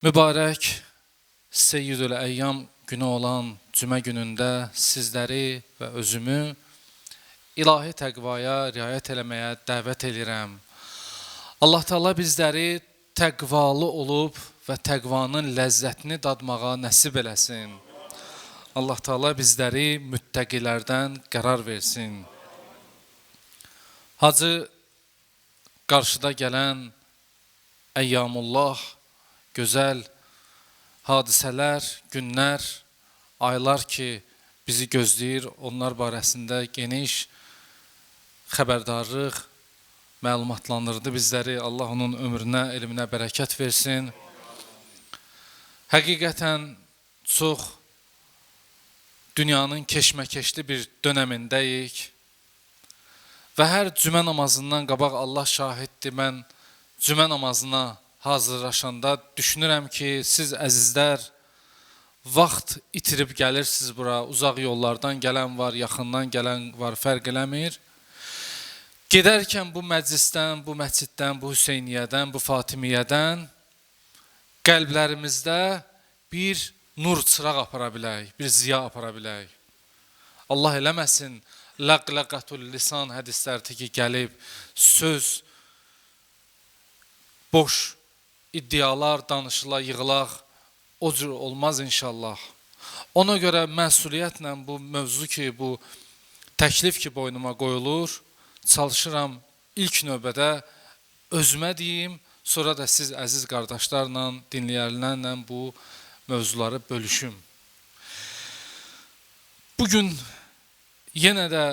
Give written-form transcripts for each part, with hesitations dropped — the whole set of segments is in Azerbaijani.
Mübarək Seyyidül Əyyam günü olan cümə günündə sizləri və özümü ilahi təqvaya riayət eləməyə dəvət edirəm. Allah Teala bizləri təqvalı olub və təqvanın ləzzətini dadmağa nəsib eləsin. Allah Teala bizləri müttəqilərdən qərar versin. Hacı qarşıda gələn Əyyamullah, gözəl hadisələr, günlər, aylar ki bizi gözləyir, onlar barəsində geniş xəbərdarlıq, məlumatlandırdı bizləri. Allah onun ömrünə, elminə bərəkət versin. Həqiqətən çox dünyanın keşməkeşli bir dönəmindəyik və hər cümə namazından qabaq Allah şahiddir, mən cümə namazına hazırlaşanda düşünürəm ki, siz əzizlər vaxt itirib gəlirsiniz bura, uzaq yollardan gələn var, yaxından gələn var, fərq eləmir. Gedərkən bu məclisdən, bu məsciddən, bu Hüseyniyyədən, bu Fatimiyyədən qəlblərimizdə bir nur çıraq apara bilək, bir ziya apara bilək. Allah eləməsin, ləqləqətul lisan hədislərdəki gəlib, söz, boş iddialar, danışıla, yığılaq, o cür olmaz inşallah. Ona görə məsuliyyətlə bu mövzu ki, bu təklif ki boynuma qoyulur, çalışıram ilk növbədə özümə deyim, sonra da siz əziz qardaşlarla, dinləyənlərlə bu mövzuları bölüşüm. Bugün yenə də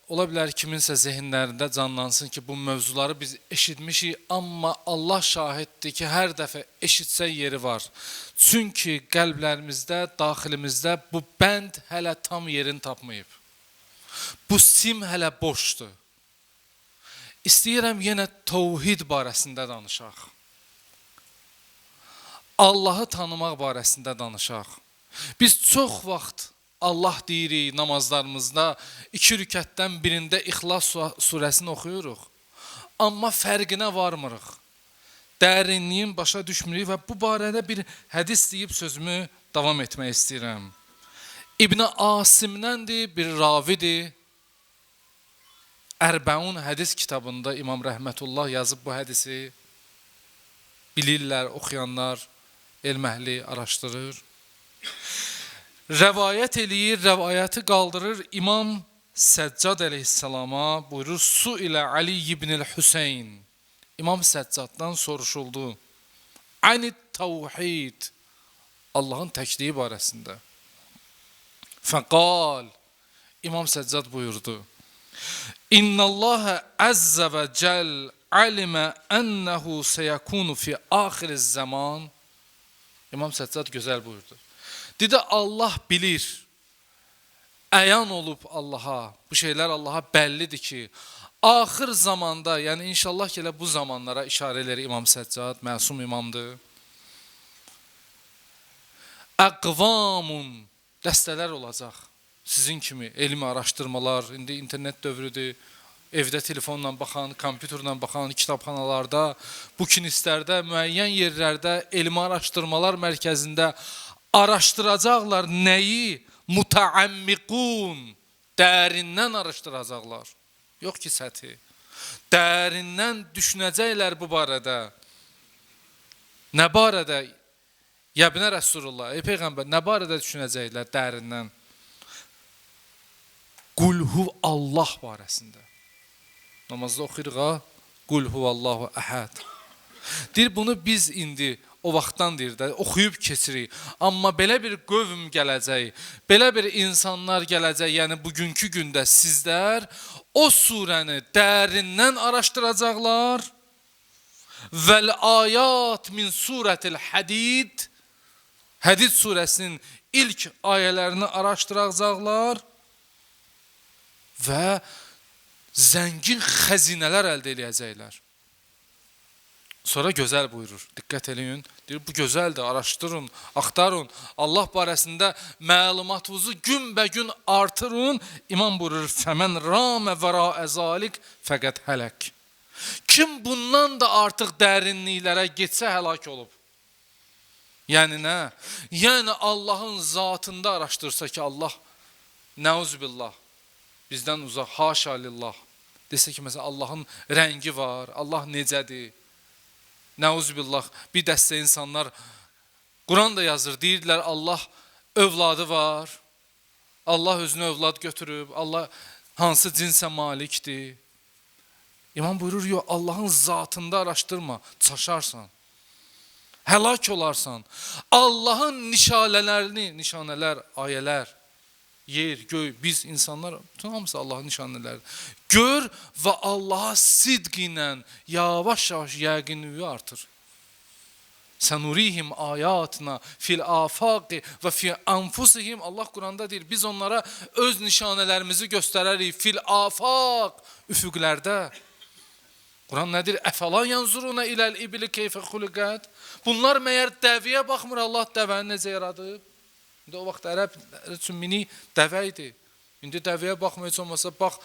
ola bilər kiminsə zehinlərində canlansın ki, bu mövzuları biz eşitmişik, amma Allah şahiddir ki, hər dəfə eşitsək yeri var. Çünki qəlblərimizdə, daxilimizdə bu bənd hələ tam yerini tapmayıb. Bu sim hələ boşdur. İstəyirəm yenə təvhid barəsində danışaq. Allahı tanımaq barəsində danışaq. Biz çox vaxt Allah deyirik namazlarımızda, 2 rükətdən birində İxlas surəsini oxuyuruq. Amma fərqinə varmırıq. Dərinliyin başa düşmürük və bu barədə bir hədis deyib sözümü davam etmək istəyirəm. İbn Asimdəndir, bir ravidir. Ərbəun hədis kitabında İmam Rəhmətullah yazıb bu hədisi. Bilirlər, oxuyanlar, elm əhli araşdırır. Rəvayət eləyir, rəvayəti qaldırır İmam Səccad əleyhissalama, buyurur, Su ilə Ali ibn-i Hüseyn. İmam Səccaddan soruşuldu. Anit təvhid, Allahın təkliyi barəsində. Fəqal, İmam Səccad buyurdu. İnnallâhe əzzə və cəl alimə ənəhu səyəkunu fi axiriz zaman. İmam Səccad gözəl buyurdu. Dedi, Allah bilir, əyan olub Allaha, bu şeylər Allaha bəllidir ki, axır zamanda, yəni inşallah ki, elə bu zamanlara işarə edir İmam Səccad, məsum imamdır. Əqvamun, dəstələr olacaq, sizin kimi elmi araşdırmalar, indi internet dövrüdür, evdə telefonla baxan, kompüterlə baxan, kitabxanalarda, bu kinistlərdə, müəyyən yerlərdə, elmi araşdırmalar mərkəzində araşdıracaqlar nəyi? Mutaəmmiqun, dərindən araşdıracaqlar. Yox ki səthi. Dərindən düşünəcəklər bu barədə. Nə barədə? Yəbnə Rəsulullah, ey Peyğəmbər, nə barədə düşünəcəklər dərindən? Qul huvallah barəsində. Namazda oxuyuruq ha? Qul huvallahu əhəd. Deyir, bunu biz indi o vaxtdan deyir də, oxuyub keçirik. Amma belə bir qövm gələcək, belə bir insanlar gələcək, yəni bugünkü gündə sizlər o surəni dərindən araşdıracaqlar. Vəl ayat min surətil hədid, Hədid surəsinin ilk ayələrini araşdıracaqlar və zəngin xəzinələr əldə edəcəklər. Sonra gözəl buyurur, diqqət eləyin, deyir, bu gözəldir, araşdırın, axtarın, Allah barəsində məlumatınızı günbəgün artırın. İmam buyurur, fəmən ramə vərə zalik fəqət hələk. Kim bundan da artıq dərinliklərə getsə həlak olub. Yəni nə? Yəni Allahın zatında araşdırsa ki, Allah nəuzubillah bizdən uzaq, haşa lillah. Desə ki, məsələn, Allahın rəngi var, Allah necədir? Nəuzubillah, bir dəstə insanlar Quran da yazır, deyirdilər Allah övladı var, Allah özünə övlad götürüb, Allah hansı cinsə malikdir. İmam buyurur, yox, Allahın zatında araşdırma, çaşarsan, həlak olarsan. Allahın nişanələr, ayələr, yer, göy, biz insanlar, bütün hamısı Allahın nişanələri. Gör və Allaha sidq ilə yavaş-yavaş yəqinliyi artır. Sənurihim ayatına fil afaqi və fi anfusihim. Allah Quranda deyir, biz onlara öz nişanələrimizi göstərərik fil afaq, üfüqlərdə. Quran nədir? Əfəla yanzuruna iləl ibli keyfə xuliqət. Bunlar məyər dəviyə baxmır, Allah dəvəni necə yaradıb? İndi o vaxt ərəb üçün mini dəvə idi. İndi dəvəyə baxma, heç olmasa bax.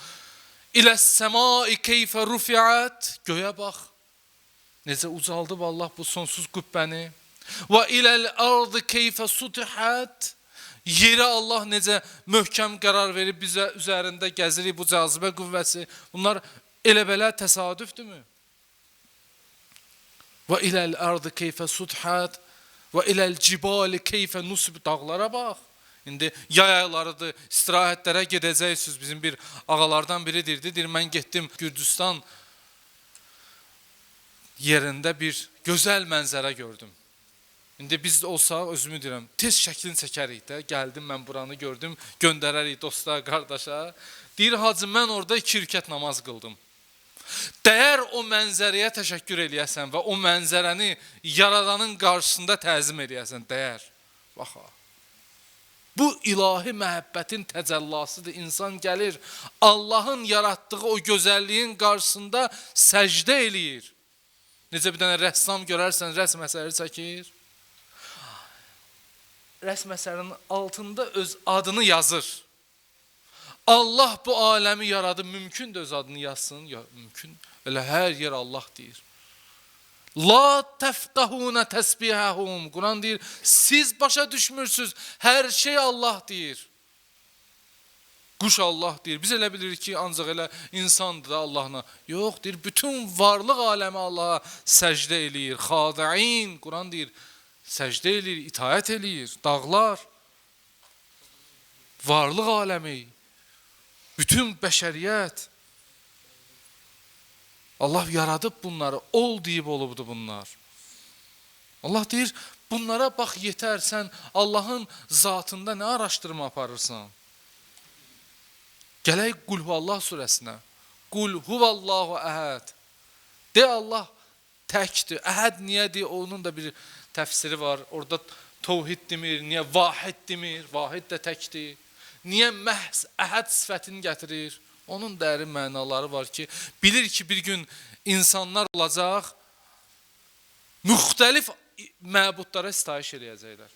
İləs səmai keyfə rufiət. Göyə bax. Necə ucaldıb Allah bu sonsuz qübbəni. Və iləl ardı keyfə sutihət. Yerə Allah necə möhkəm qərar verib bizə üzərində gəzirik bu cazibə qüvvəsi. Bunlar elə-belə təsadüfdürmü? Və iləl ardı keyfə sutihət. Və iləl cibali keyfə nusib. Dağlara bax. İndi yay aylarıdır, istirahətlərə gedəcəksiniz. Bizim bir ağalardan biri deyir, mən getdim Gürcüstan yerində bir gözəl mənzərə gördüm. İndi biz olsaq, özümü deyirəm, tez şəklini çəkərik də, gəldim mən buranı gördüm, göndərərik dosta, qardaşa. Deyir, hacı, mən orada 2 rükət namaz qıldım. Dəyər o mənzərəyə təşəkkür eləyəsən və o mənzərəni yaradanın qarşısında təzim eləyəsən, dəyər. Baxa. Bu ilahi məhəbbətin təcəllasıdır. İnsan gəlir, Allahın yaratdığı o gözəlliyin qarşısında səcdə eləyir. Necə bir dənə rəssam görərsən, rəsm əsəri çəkir. Rəsm əsərinin altında öz adını yazır. Allah bu aləmi yaradı, mümkündür öz adını yazsın, ya, mümkün. Elə hər yer Allah deyir. La təfqəhunə təsbihəhum. Quran deyir, siz başa düşmürsünüz, hər şey Allah deyir. Quş Allah deyir. Biz elə bilirik ki, ancaq elə insandır da Allahına. Yox, deyir, bütün varlıq aləmi Allaha səcdə eləyir. Xadi'in, Quran deyir, səcdə eləyir, itaət eləyir. Dağlar, varlıq aləmi, bütün bəşəriyyət. Allah yaradıb bunları, ol deyib olubdu bunlar. Allah deyir, bunlara bax yetər, sən Allahın zatında nə araşdırma aparırsan? Gələk Qul Huvallah surəsinə. Qul Huvallahu əhəd. De Allah təkdir. Əhəd niyədir? Onun da bir təfsiri var. Orada tovhid demir, niyə vahid demir? Vahid də təkdir. Niyə məhz əhəd sifətini gətirir? Onun dərin mənaları var ki, bilir ki, bir gün insanlar olacaq, müxtəlif məbudlara sitayiş eləyəcəklər.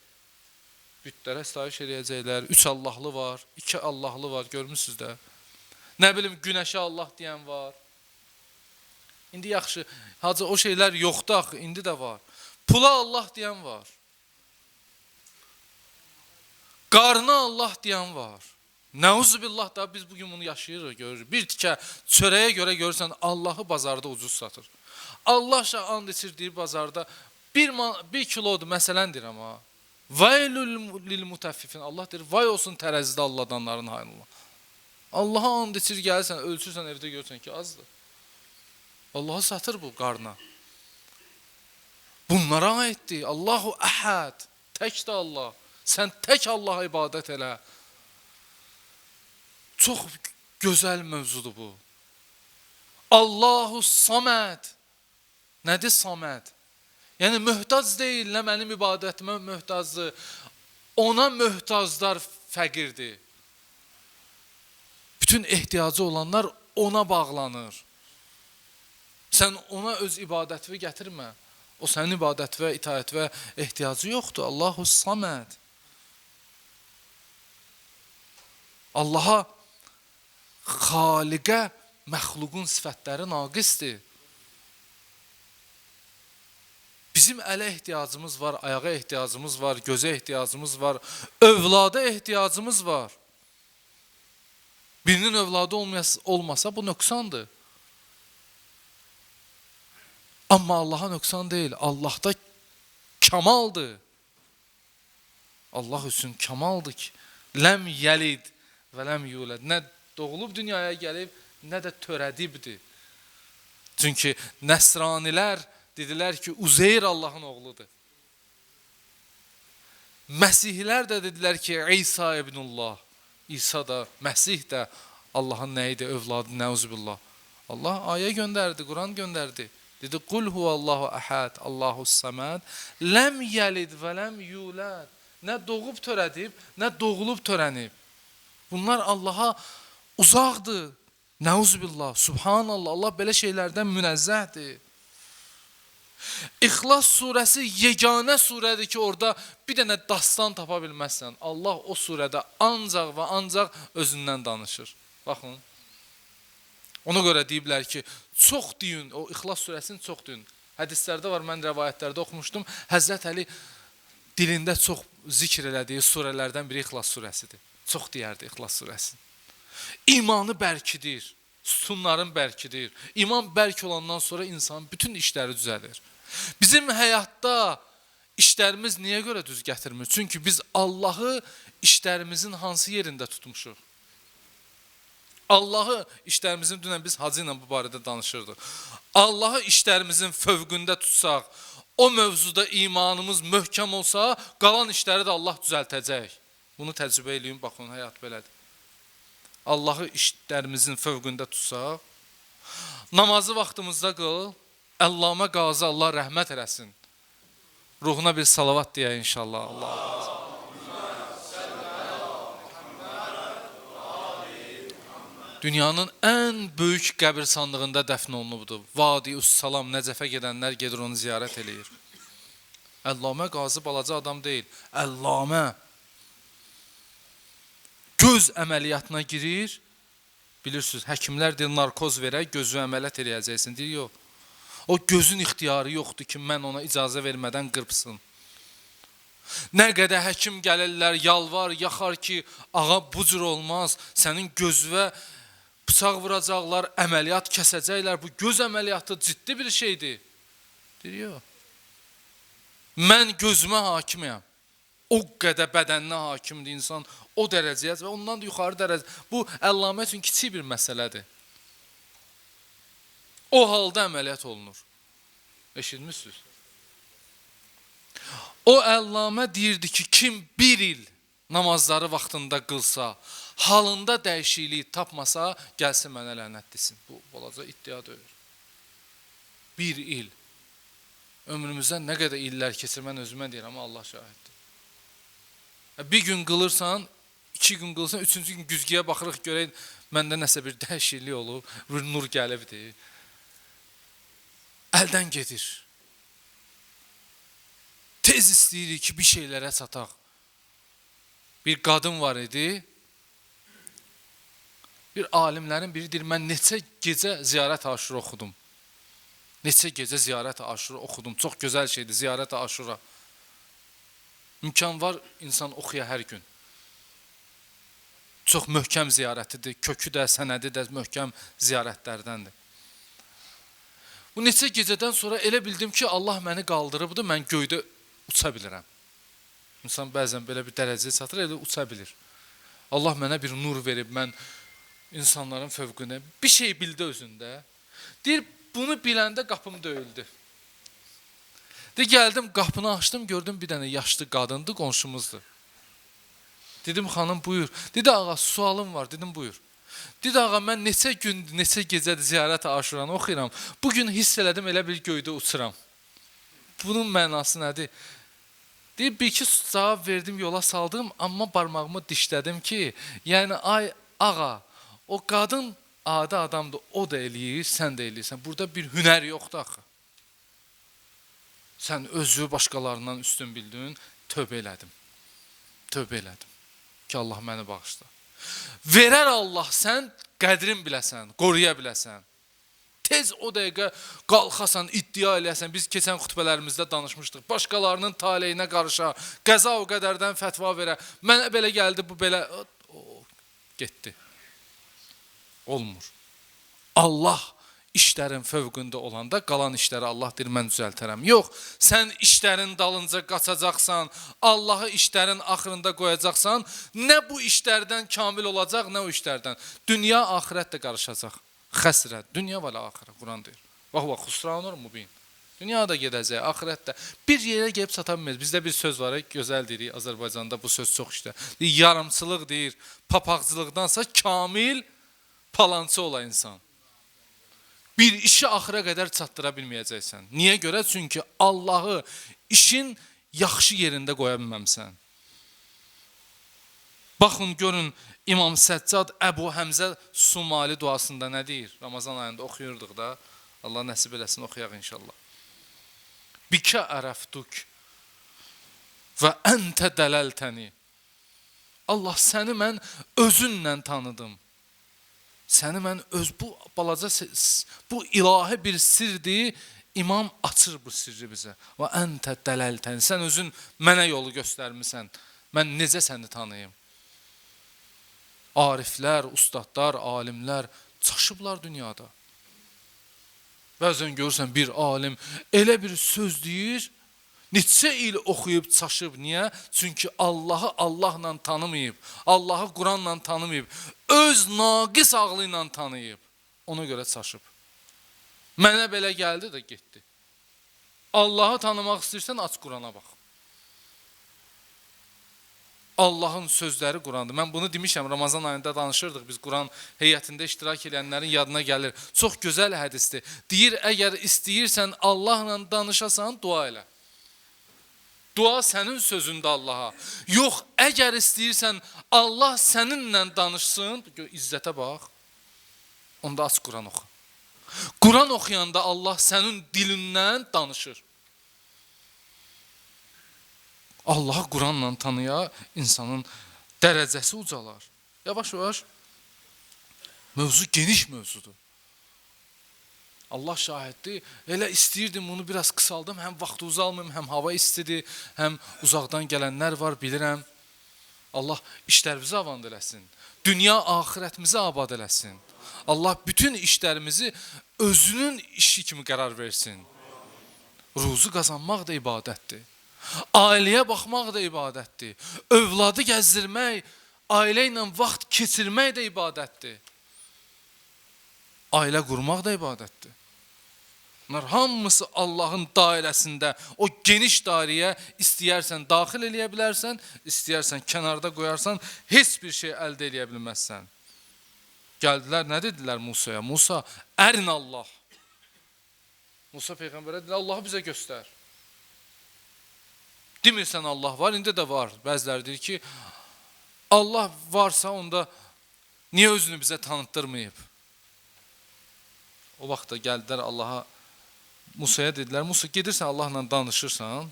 Bütlərə sitayiş eləyəcəklər, 3 Allahlı var, 2 Allahlı var, görmüsünüz də. Nə bilim, günəşə Allah deyən var. İndi yaxşı, hacı o şeylər yoxdur axı, indi də var. Pula Allah deyən var. Qarına Allah deyən var. Nəuzubillah da biz bugün bunu yaşayırıq, görürük. Bir tikə çörəyə görə görürsən, Allahı bazarda ucuz satır. Allah and içir deyir bazarda, 1 kilodur məsələndir amma. Vaylul lil mutaffifin. Allah deyir, vay olsun tərəzidə alladanların haynına. Allaha and içir gəlirsən, ölçürsən evdə görürsən ki, azdır. Allahı satır bu qarına. Bunlara aiddir. Allahu əhəd. Tək də Allah. Sən tək Allaha ibadət elə. Çox gözəl mövzudur bu. Allahu saməd. Nədir saməd? Yəni möhtac deyil, nə mənim ibadətimə möhtacdır. Ona möhtaclar fəqirdir. Bütün ehtiyacı olanlar ona bağlanır. Sən ona öz ibadətini gətirmə. O sənin ibadət və itaət və ehtiyacı yoxdur. Allahu saməd. Allaha xaliqə məxluqun sifətləri naqisdir. Bizim ələ ehtiyacımız var, ayağa ehtiyacımız var, gözə ehtiyacımız var, övlada ehtiyacımız var. Birinin övladı olmasa bu nöqsandır. Amma Allaha nöqsan deyil, Allahda kamaldır. Allah üçün kamaldır ki, ləm yəlid və ləm yulad. Nə doğulub dünyaya gəlib, nə də törədibdir. Çünki nəsranilər dedilər ki, Uzeyr Allahın oğludur. Məsihlər də dedilər ki, İsa ibnullah. İsa da, Məsih də Allahın nəyidir, övladı, nəuzubillah. Allah ayə göndərdi, Quran göndərdi. Dedi, Qul huvallahu əhəd, Allahus səməd, ləm yəlid və ləm yulad. Nə doğub törədib, nə doğulub törənib. Bunlar Allaha uzaqdır. Nəuzubillah, subhanallah, Allah belə şeylərdən münəzzəhdir. İxlas surəsi yeganə surədir ki, orada bir dənə dastan tapa bilməzsən. Allah o surədə ancaq və ancaq özündən danışır. Baxın. Ona görə deyiblər ki, çox deyin, o İxlas surəsini çox deyin. Hədislərdə var, mən rəvayətlərdə oxumuşdum. Həzrət Əli dilində çox zikr elədiyi surələrdən biri İxlas surəsidir. Çox deyərdi İxlas surəsini. İmanı bərkidir, sütunların bərkidir. İman bərk olandan sonra insanın bütün işləri düzəlir. Bizim həyatda işlərimiz niyə görə düz gətirmir? Çünki biz Allahı işlərimizin hansı yerində tutmuşuq? Allahı işlərimizin, dünən biz Hacı ilə bu barədə danışırdıq. Allahı işlərimizin fövqündə tutsaq, o mövzuda imanımız möhkəm olsa, qalan işləri də Allah düzəltəcək. Bunu təcrübə eləyin, baxın, həyat belədir. Allahı işlərimizin fövqündə tutsaq, namazı vaxtımızda qıl, Əllamə Qazi Allah rəhmət eləsin. Ruhuna bir salavat deyə inşallah. Allah. Dünyanın ən böyük qəbirstanlığında dəfn olunubdur. Vadi-üs-Salam, Nəcəfə gedənlər gedir onu ziyarət eləyir. Əllamə Qazi balaca adam deyil. Əllamə. Göz əməliyyatına girir. Bilirsiniz, həkimlər deyir, narkoz verək, gözü əməliyyat eləyəcəksin. Deyir, yox. O gözün ixtiyarı yoxdur ki, mən ona icazə vermədən qırpsın. Nə qədər həkim gəlirlər, yalvar, yaxar ki, ağa bu cür olmaz, sənin gözvə bıçaq vuracaqlar, əməliyyat kəsəcəklər, bu göz əməliyyatı ciddi bir şeydir. Deyir, yox. Mən gözümə hakimiyəm. O qədər bədəninə hakimdir insan, o dərəcəyə və ondan da yuxarı dərəcə. Bu, Əllamə üçün kiçik bir məsələdir. O halda əməliyyat olunur. Eşitmişsiniz? O Əllamə deyirdi ki, kim bir il namazları vaxtında qılsa, halında dəyişikliyi tapmasa, gəlsin mənə lənət desin. Bu, balaca iddia deyir. Bir il. Ömrümüzdən nə qədər illər keçir, mən özümə deyirəm, amma Allah şahiddir. Bir gün qılırsan, 2 gün qılırsan, 3-cü gün güzgüyə baxırıq, görək, məndə nəsə bir dəyişiklik olub, bir nur gəlibdir. Əldən gedir. Tez istəyirik ki, bir şeylərə çataq. Bir qadın var idi. Bir alimlərin biri deyir, mən neçə gecə ziyarət aşura oxudum. Neçə gecə ziyarət aşura oxudum. Çox gözəl şeydir, ziyarət aşura. İmkan var, insan oxuya hər gün. Çox möhkəm ziyarətidir. Kökü də, sənədi də möhkəm ziyarətlərdəndir. Bu neçə gecədən sonra elə bildim ki, Allah məni qaldırıbdır, mən göydə uça bilirəm. İnsan bəzən belə bir dərəcəyə çatır, elə uça bilir. Allah mənə bir nur verib, mən insanların fövqünə bir şey bildi özündə. Deyir, bunu biləndə qapım döyüldü. Deyir, gəldim, qapını açdım, gördüm bir dənə yaşlı qadındı, qonşumuzdur. Dedim, xanım, buyur. Dedi, ağa, sualım var, dedim, buyur. Dedi, ağa, mən neçə gün, neçə gecədir ziyarət aşuranı oxuyuram. Bugün hiss elədim, elə bir göydə uçuram. Bunun mənası nədir? Deyir, bir-iki cavab verdim, yola saldım, amma barmağımı dişlədim ki, yəni, ay, ağa, o qadın adi adamdır, o da eləyir, sən də eləyirsən. Burada bir hünər yoxdur axı. Sən özü başqalarından üstün bildin, tövbə elədim. Tövbə elədim ki, Allah məni bağışla. Verər Allah, sən qədrin biləsən, qoruya biləsən. Tez o dəqiqə qalxasan, iddia eləyəsən. Biz keçən xutbələrimizdə danışmışdıq. Başqalarının taleyinə qarışa, qəza o qədərdən fətva verə. Mənə belə gəldi, bu belə getdi. Olmur. Allah işlərin fövqündə olanda qalan işləri Allah deyir, mən düzəltərəm. Yox, sən işlərin dalınca qaçacaqsan, Allahı işlərin axırında qoyacaqsan, nə bu işlərdən kamil olacaq, nə o işlərdən. Dünya, axirət də qarışacaq. Xəsrət, dünya və axirət, Quran deyir. Bax, xusranur mubin. Dünya da gedəcək, axirət də. Bir yerə gəlib çata bilməz. Bizdə bir söz var, gözəl deyirik, Azərbaycanda bu söz çox işlə. Yarımçılıq deyir, papaqcılıqdansa kamil palançı ola insan. Bir işi axıra qədər çatdıra bilməyəcəksən. Niyə görə? Çünki Allahı işin yaxşı yerində qoya bilməmsən. Baxın, görün, İmam Səccad Əbu Həmzə Sumali duasında nə deyir? Ramazan ayında oxuyurduq da. Allah nəsib eləsin, oxuyaq inşallah. Bikə ərəftuk və əntə dələltəni. Allah, səni mən özünlə tanıdım. Səni mən bu balaca, bu ilahi bir sirdir. İmam açır bu sirri bizə. Və əntə dələltəni. Sən özün mənə yolu göstərmisən. Mən necə səni tanıyım? Ariflər, ustadlar, alimlər çaşıblar dünyada. Bəzən görürsən bir alim elə bir söz deyir, neçə il oxuyub çaşıb. Niyə? Çünki Allahı Allahla tanımayıb, Allahı Quranla tanımayıb, öz naqis ağlı ilə tanıyıb. Ona görə çaşıb. Mənə belə gəldi də getdi. Allahı tanımaq istəyirsən, aç Qurana bax. Allahın sözləri Qurandır. Mən bunu demişəm, Ramazan ayında danışırdıq. Biz Quran heyətində iştirak edənlərin yadına gəlir. Çox gözəl hədisdir. Deyir, əgər istəyirsən Allahla danışasan, dua elə. Dua sənin sözündə Allaha. Yox, əgər istəyirsən Allah səninlə danışsın, izzətə bax, onda aç Quran oxu. Quran oxuyanda Allah sənin dilindən danışır. Allahı Quranla tanıya insanın dərəcəsi ucalar. Yavaş-yavaş mövzu geniş mövzudur. Allah şahiddir. Elə istəyirdim, bunu biraz qısaldım. Həm vaxtı uzalmayım, həm hava istidir, həm uzaqdan gələnlər var, bilirəm. Allah işlərimizi avand eləsin. Dünya axirətimizi abad eləsin. Allah bütün işlərimizi özünün işi kimi qərar versin. Ruzu qazanmaq da ibadətdir. Ailəyə baxmaq da ibadətdir. Övladı gəzdirmək, ailə ilə vaxt keçirmək də ibadətdir. Ailə qurmaq da ibadətdir. Bunlar hamısı Allahın dairəsində, o geniş dairəyə istəyərsən daxil eləyə bilərsən, istəyərsən kənarda qoyarsan, heç bir şey əldə eləyə bilməzsən. Gəldilər, nə dedilər Musaya? Musa, ərin Allah. Musa Peyğəmbərə dedilər, Allahı bizə göstər. Demirsən Allah var, indi də var. Bəziləri deyir ki, Allah varsa onda niyə özünü bizə tanıtdırmayıb? O vaxtda gəldilər Allaha, Musaya dedilər, Musa gedirsən Allahla danışırsan,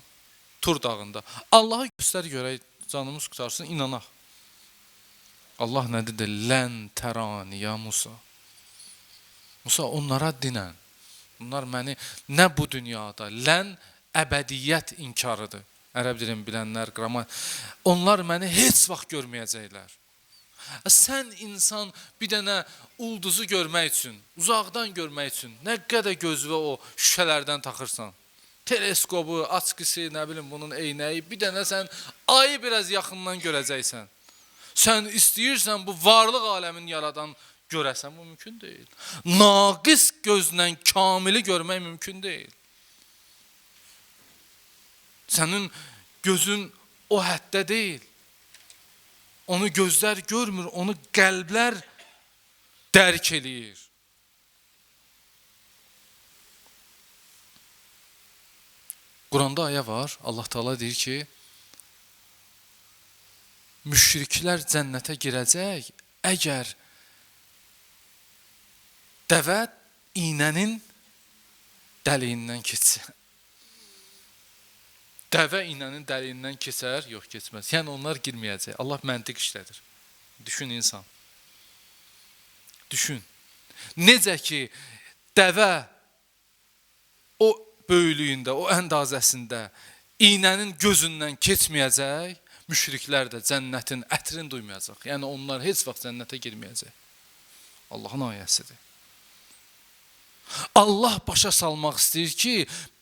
Tur dağında. Allahı göstər görək, canımız qutarsın, inanaq. Allah nə dedi? Lən tərani ya Musa. Musa onlara dinən. Bunlar məni nə bu dünyada, lən əbədiyyət inkarıdır. Ərəb dilini bilənlər, onlar məni heç vaxt görməyəcəklər. Sən insan bir dənə ulduzu görmək üçün, uzaqdan görmək üçün nə qədər gözvə o şüşələrdən taxırsan. Teleskobu, açqısı, nə bilim bunun eynəyi, bir dənə sən ayı biraz yaxından görəcəksən. Sən istəyirsən bu varlıq aləmin yaradan görəsən, bu mümkün deyil. Naqis gözlə kamili görmək mümkün deyil. Sənin gözün o həddə deyil. Onu gözlər görmür, onu qəlblər dərk eləyir. Quranda ayə var, Allah Teala deyir ki, müşriklər cənnətə girəcək, əgər dəvə iynənin dəliyindən keçsə. Dəvə iynənin dəliyindən keçər, yox keçməz. Yəni onlar girməyəcək. Allah məntiq işlədir. Düşün insan. Düşün. Necə ki, dəvə o böyüklüyündə, o əndazəsində iynənin gözündən keçməyəcək, müşriklər də cənnətin ətrini duymayacaq. Yəni onlar heç vaxt cənnətə girməyəcək. Allahın ayəsidir. Allah başa salmaq istəyir ki,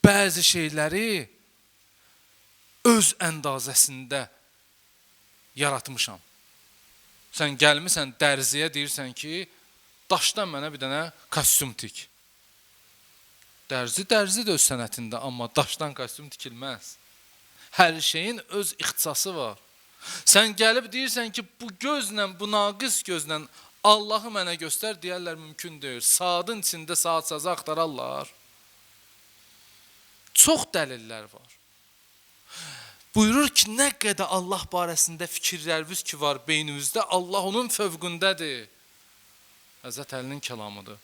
bəzi şeyləri öz əndazəsində yaratmışam. Sən gəlmisən dərziyə deyirsən ki, daşdan mənə bir dənə kostyum tik. Dərzi də öz sənətində, amma daşdan kostyum tikilməz. Hər şeyin öz ixtisası var. Sən gəlib deyirsən ki, bu gözlə, bu naqis gözlə Allahı mənə göstər, deyərlər mümkün deyil. Saatın içində saat sazı axtararlar. Çox dəlillər var. Buyurur ki, nə qədər Allah barəsində fikirləriniz ki var beynimizdə, Allah onun fövqündədir. Həzrət Əlinin kəlamıdır.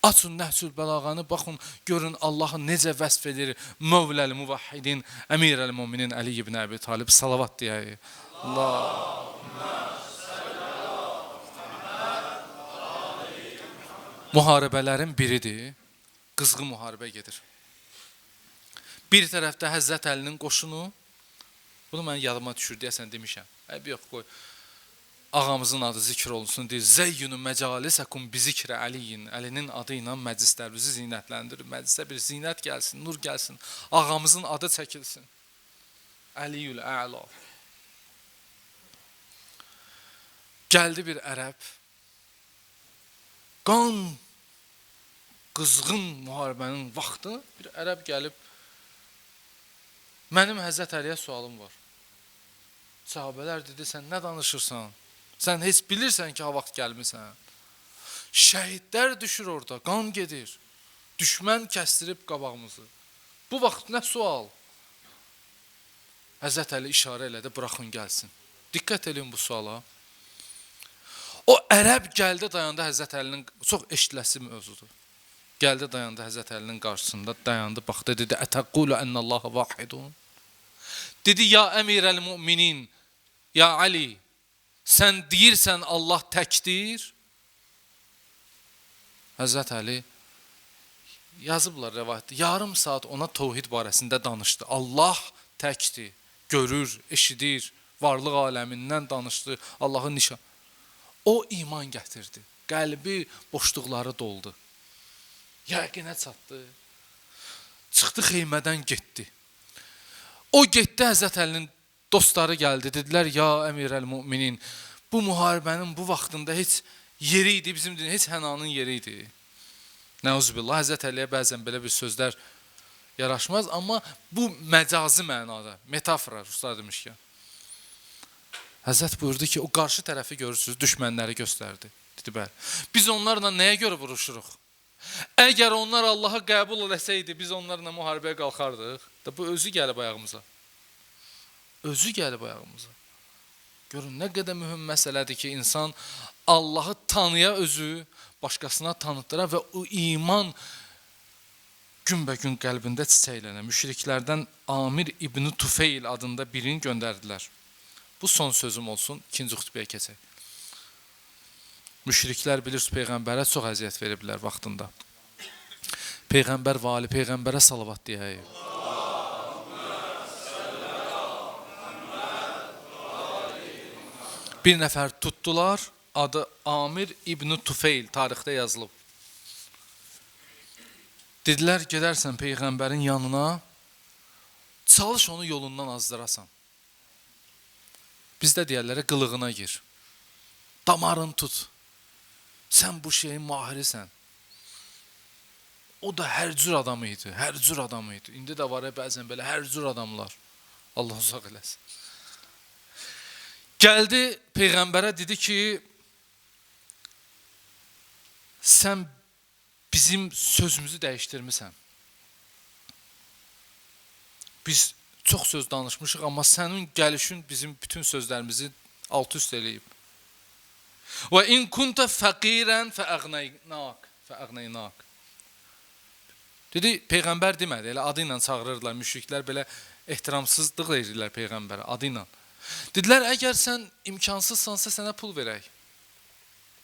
Açın Nəhcül Bəlağanı, baxın, görün Allahı necə vəsf edir Mövləl Muvahhidin, Əmirəl Müminin Əli ibn Əbi Talib, salavat deyək. Müharibələrin biridir, qızğı müharibə gedir. Bir tərəfdə Həzrət Əlinin qoşunu, bunu mən yadıma düşür deyəsən demişəm. Yox, qoy. Ağamızın adı zikr olunsun, deyir, Zeyyünü məcalisəkum bizikrə Əliyin, Əlinin adı ilə məclislərinizi zinətləndirir, məclisə bir zinət gəlsin, nur gəlsin, ağamızın adı çəkilsin. Əliyül Əla. Gəldi bir ərəb, qan, qızğın müharibənin vaxtı, bir ərəb gəlib, mənim Həzrət Əliyə sualım var. Sahabələr dedi, sən nə danışırsan? Sən heç bilirsən ki, ha vaxt gəlmirsən. Şəhidlər düşür orada, qan gedir. Düşmən kəstirib qabağımızı. Bu vaxt nə sual? Həzrət Əli işarə elədi, buraxın gəlsin. Diqqət edin bu suala. O ərəb gəldi dayandı Həzrət Əlinin, çox eşitləsi mövzudur. Gəldi dayandı Həzrət Əlinin qarşısında, dayandı, baxdı, dedi, ətəqqulu ənəllahı vahidun. Dedi, ya əmirəl müminin, ya Ali, sən deyirsən Allah təkdir. Həzrət Əli yazıblar rəvayətdə, yarım saat ona təvhid barəsində danışdı. Allah təkdir, görür, eşidir, varlıq aləmindən danışdı, Allahın nişanı. O iman gətirdi, qəlbi boşluqları doldu. Yəqinə çatdı, çıxdı xeymədən getdi. O getdi, Həzrət Əlinin dostları gəldi, dedilər, ya əmirəl müminin, bu müharibənin bu vaxtında heç yeri idi, bizim heç hənanın yeri idi. Nəuzubillah, Həzrət Əliyə bəzən belə bir sözlər yaraşmaz, amma bu məcazi mənada, metafora, Ruslar demişkən. Həzrət buyurdu ki, o qarşı tərəfi görürsünüz, düşmənləri göstərdi. Dedi, bəli. Biz onlarla nəyə görə vuruşuruq? Əgər onlar Allahı qəbul eləsəydi, biz onlarla müharibəyə qalxardıq. Bu özü gəlib ayağımıza. Özü gəlib ayağımıza. Görün, nə qədər mühüm məsələdir ki, insan Allahı tanıya özü, başqasına tanıtdıra və o iman günbəgün qəlbində çiçəklənə. Müşriklərdən Amir İbn Tufeyl adında birini göndərdilər. Bu son sözüm olsun, ikinci xütbəyə keçək. Müşriklər bilirsiniz, Peyğəmbərə çox əziyyət veriblər vaxtında. Peyğəmbər vali, Peyğəmbərə salavat deyək. Bir nəfər tutdular, adı Amir İbn Tufeyl, tarixdə yazılıb. Dedilər, gedərsən Peyğəmbərin yanına, çalış onu yolundan azdırasan. Bizdə deyərlərə qılığına gir, damarın tut, sən bu şeyin mahirisən. O da hər cür adamı idi, hər cür adamı idi. İndi də var bəzən belə hər cür adamlar. Allah uzaq eləsin. Gəldi Peyğəmbərə dedi ki, sən bizim sözümüzü dəyişdirmisən. Biz çox söz danışmışıq, amma sənin gəlişin bizim bütün sözlərimizi alt üst eləyib. Və in kunta fəqirən fəəğnəynak. Dedi, Peyğəmbər demədi, elə adı ilə çağırırlar, müşriklər belə ehtiramsızlıq edirlər Peyğəmbərə, adı ilə. Dedilər, əgər sən imkansızsansa sənə pul verək.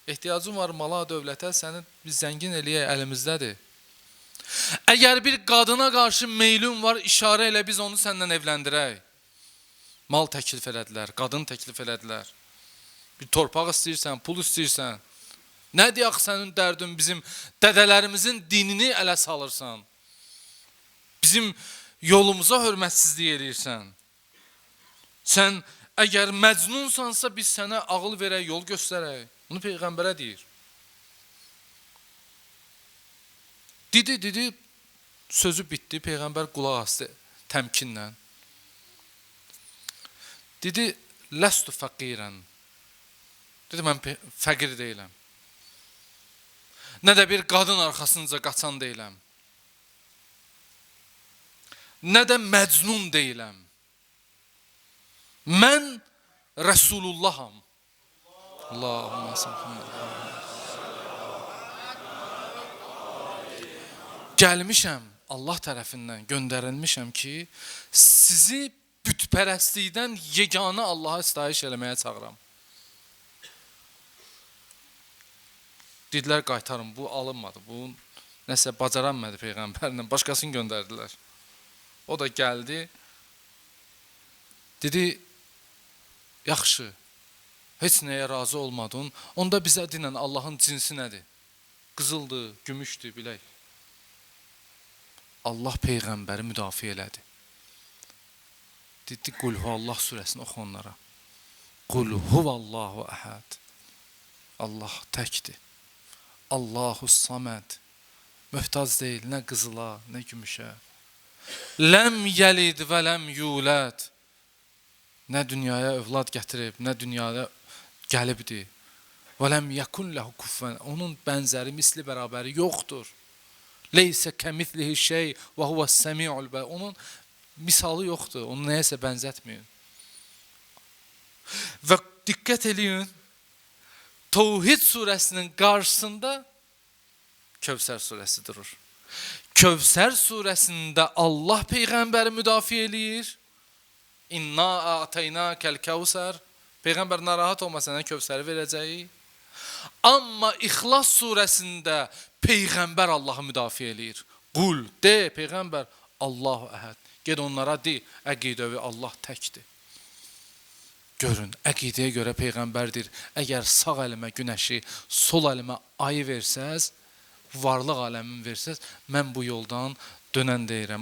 Ehtiyacın var mala, dövlətə, səni biz zəngin eləyək, əlimizdədir. Əgər bir qadına qarşı meylun var, işarə elə biz onu səndən evləndirək. Mal təklif elədilər, qadın təklif elədilər. Bir torpaq istəyirsən, pul istəyirsən. Nə deyək sənin dərdin, bizim dədələrimizin dinini ələ salırsan. Bizim yolumuza hörmətsizlik eləyirsən. Sən əgər məcnunsansa biz sənə ağıl verək, yol göstərək. Bunu Peyğəmbərə deyir. Dedi, sözü bitdi, Peyğəmbər qulaq asdı təmkinlə. Dedi, ləstu fəqirən. Dedi, mən fəqir deyiləm. Nə də bir qadın arxasınca qaçan deyiləm. Nə də məcnun deyiləm. Mən Rəsulullaham. Allahümmə sallallahu. Gəlmişəm, Allah tərəfindən göndərilmişəm ki, sizi bütpərəstlikdən yeganə Allaha istayiş eləməyə çağıram. Dedilər, qaytarın, bu alınmadı, bu nəsə bacaranmadı Peyğəmbərlə, başqasını göndərdilər. O da gəldi, dedi, yaxşı, heç nəyə razı olmadın, onda bizə dinən Allahın cinsi nədir? Qızıldır, gümüşdür, bilək. Allah Peyğəmbəri müdafiə elədi. Dedi, Qul Huvallah surəsini oxu onlara. Qul Huvallahu əhəd. Allah təkdir. Allahu saməd. Möhtac deyil, nə qızıla, nə gümüşə. Ləm yəlid və ləm yulad. Nə dünyaya övlad gətirib, nə dünyaya gəlibdir. Və ləm yəkun ləhu kuffən. Onun bənzəri, misli bərabəri yoxdur. Leysə kəmithlihi şey və huvəs səmi'ul bə. Onun misalı yoxdur, onu nəyəsə bənzətməyin. Və diqqət eləyin, Təvhid surəsinin qarşısında Kövsər surəsi durur. Kövsər surəsində Allah Peyğəmbəri müdafiə eləyir. İnna a'taynakal kəvsər. Peyğəmbər narahat olma, sənə Kövsəri verəcəyik. Amma İxlas surəsində Peyğəmbər Allahı müdafiə eləyir. Qul, de Peyğəmbər, Allahu əhəd. Ged onlara de, əqidəvi Allah təkdir. Görün, əqidəyə görə Peyğəmbərdir. Əgər sağ əlimə günəşi, sol əlimə ayı versəz, varlıq aləmini versəz, mən bu yoldan dönən deyirəm.